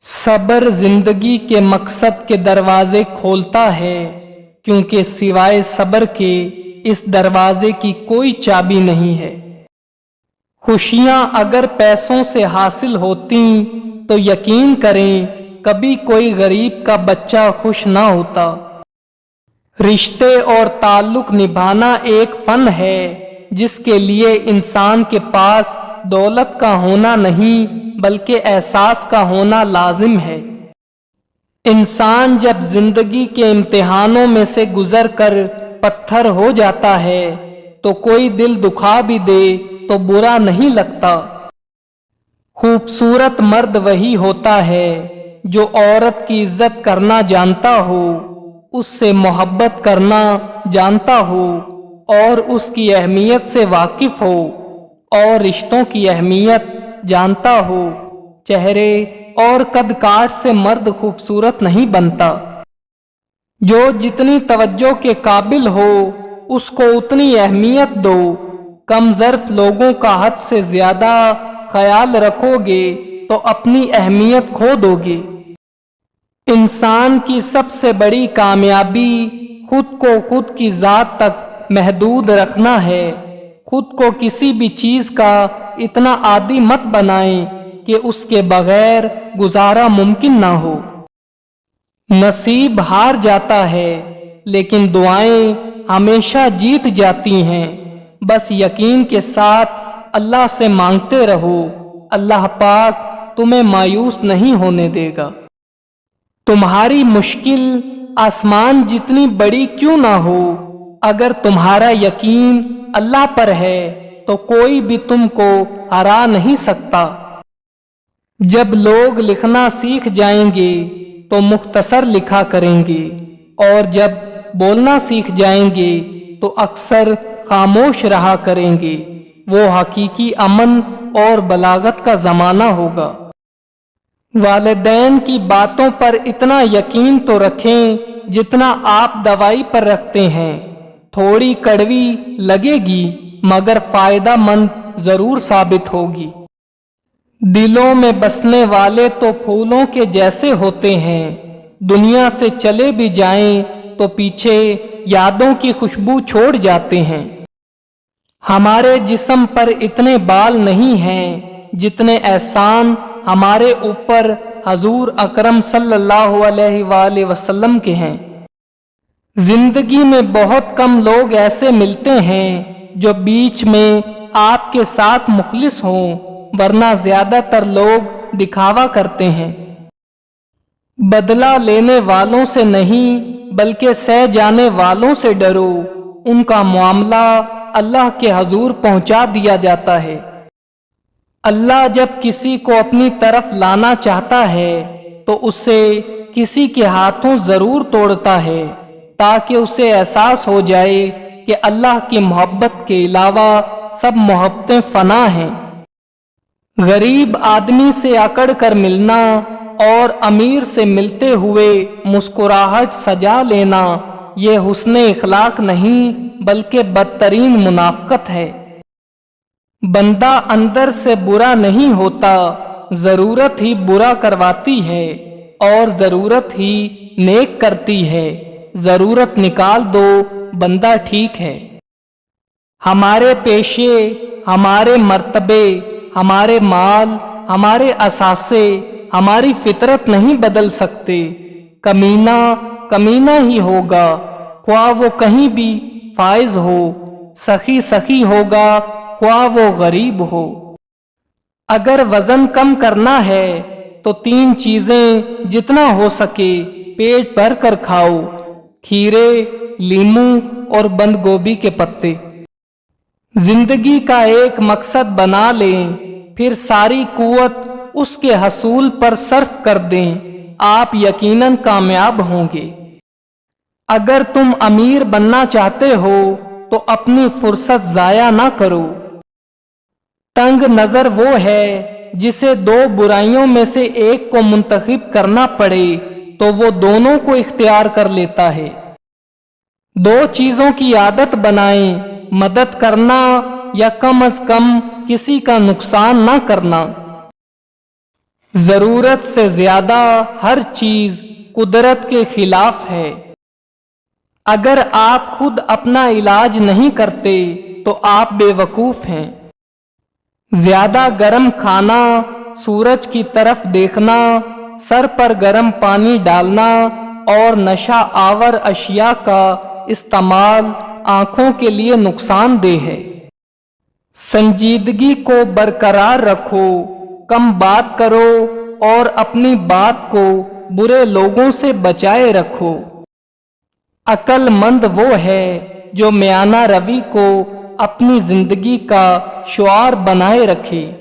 صبر زندگی کے مقصد کے دروازے کھولتا ہے، کیونکہ سوائے صبر کے اس دروازے کی کوئی چابی نہیں ہے۔ خوشیاں اگر پیسوں سے حاصل ہوتیں تو یقین کریں کبھی کوئی غریب کا بچہ خوش نہ ہوتا۔ رشتے اور تعلق نبھانا ایک فن ہے جس کے لیے انسان کے پاس دولت کا ہونا نہیں بلکہ احساس کا ہونا لازم ہے۔ انسان جب زندگی کے امتحانوں میں سے گزر کر پتھر ہو جاتا ہے تو کوئی دل دکھا بھی دے تو برا نہیں لگتا۔ خوبصورت مرد وہی ہوتا ہے جو عورت کی عزت کرنا جانتا ہو، اس سے محبت کرنا جانتا ہو اور اس کی اہمیت سے واقف ہو اور رشتوں کی اہمیت جانتا ہو۔ چہرے اور قد کاٹ سے مرد خوبصورت نہیں بنتا۔ جو جتنی توجہ کے قابل ہو اس کو اتنی اہمیت دو۔ کم ظرف لوگوں کا حد سے زیادہ خیال رکھو گے تو اپنی اہمیت کھو دو گے۔ انسان کی سب سے بڑی کامیابی خود کو خود کی ذات تک محدود رکھنا ہے۔ خود کو کسی بھی چیز کا اتنا عادی مت بنائیں کہ اس کے بغیر گزارا ممکن نہ ہو۔ نصیب ہار جاتا ہے لیکن دعائیں ہمیشہ جیت جاتی ہیں۔ بس یقین کے ساتھ اللہ سے مانگتے رہو، اللہ پاک تمہیں مایوس نہیں ہونے دے گا۔ تمہاری مشکل آسمان جتنی بڑی کیوں نہ ہو، اگر تمہارا یقین اللہ پر ہے تو کوئی بھی تم کو ہرا نہیں سکتا۔ جب لوگ لکھنا سیکھ جائیں گے تو مختصر لکھا کریں گے، اور جب بولنا سیکھ جائیں گے تو اکثر خاموش رہا کریں گے۔ وہ حقیقی امن اور بلاغت کا زمانہ ہوگا۔ والدین کی باتوں پر اتنا یقین تو رکھیں جتنا آپ دوائی پر رکھتے ہیں۔ تھوڑی کڑوی لگے گی مگر فائدہ مند ضرور ثابت ہوگی۔ دلوں میں بسنے والے تو پھولوں کے جیسے ہوتے ہیں، دنیا سے چلے بھی جائیں تو پیچھے یادوں کی خوشبو چھوڑ جاتے ہیں۔ ہمارے جسم پر اتنے بال نہیں ہیں جتنے احسان ہمارے اوپر حضور اکرم صلی اللہ علیہ وآلہ وسلم کے ہیں۔ زندگی میں بہت کم لوگ ایسے ملتے ہیں جو بیچ میں آپ کے ساتھ مخلص ہوں، ورنہ زیادہ تر لوگ دکھاوا کرتے ہیں۔ بدلہ لینے والوں سے نہیں بلکہ سہ جانے والوں سے ڈرو، ان کا معاملہ اللہ کے حضور پہنچا دیا جاتا ہے۔ اللہ جب کسی کو اپنی طرف لانا چاہتا ہے تو اسے کسی کے ہاتھوں ضرور توڑتا ہے تاکہ اسے احساس ہو جائے کہ اللہ کی محبت کے علاوہ سب محبتیں فنا ہیں۔ غریب آدمی سے اکڑ کر ملنا اور امیر سے ملتے ہوئے مسکراہٹ سجا لینا یہ حسن اخلاق نہیں بلکہ بدترین منافقت ہے۔ بندہ اندر سے برا نہیں ہوتا، ضرورت ہی برا کرواتی ہے اور ضرورت ہی نیک کرتی ہے۔ ضرورت نکال دو، بندہ ٹھیک ہے۔ ہمارے پیشے، ہمارے مرتبے، ہمارے مال، ہمارے اثاثے، ہماری فطرت نہیں بدل سکتے۔ کمینہ کمینہ ہی ہوگا، خواہ وہ کہیں بھی فائز ہو، سخی سخی ہوگا خواہ وہ غریب ہو۔ اگر وزن کم کرنا ہے تو 3 چیزیں جتنا ہو سکے پیٹ بھر کر کھاؤ: کھیرے، لیموں اور بند گوبھی کے پتے۔ زندگی کا ایک مقصد بنا لیں، پھر ساری قوت اس کے حصول پر صرف کر دیں، آپ یقیناً کامیاب ہوں گے۔ اگر تم امیر بننا چاہتے ہو تو اپنی فرصت ضائع نہ کرو۔ تنگ نظر وہ ہے جسے 2 برائیوں میں سے ایک کو منتخب کرنا پڑے تو وہ دونوں کو اختیار کر لیتا ہے۔ 2 چیزوں کی عادت بنائیں: مدد کرنا یا کم از کم کسی کا نقصان نہ کرنا۔ ضرورت سے زیادہ ہر چیز قدرت کے خلاف ہے۔ اگر آپ خود اپنا علاج نہیں کرتے تو آپ بے وقوف ہیں۔ زیادہ گرم کھانا، سورج کی طرف دیکھنا، سر پر گرم پانی ڈالنا اور نشہ آور اشیاء کا استعمال آنکھوں کے لیے نقصان دہ ہے۔ سنجیدگی کو برقرار رکھو، کم بات کرو اور اپنی بات کو برے لوگوں سے بچائے رکھو۔ عقل مند وہ ہے جو میانہ روی کو اپنی زندگی کا شعار بنائے رکھے۔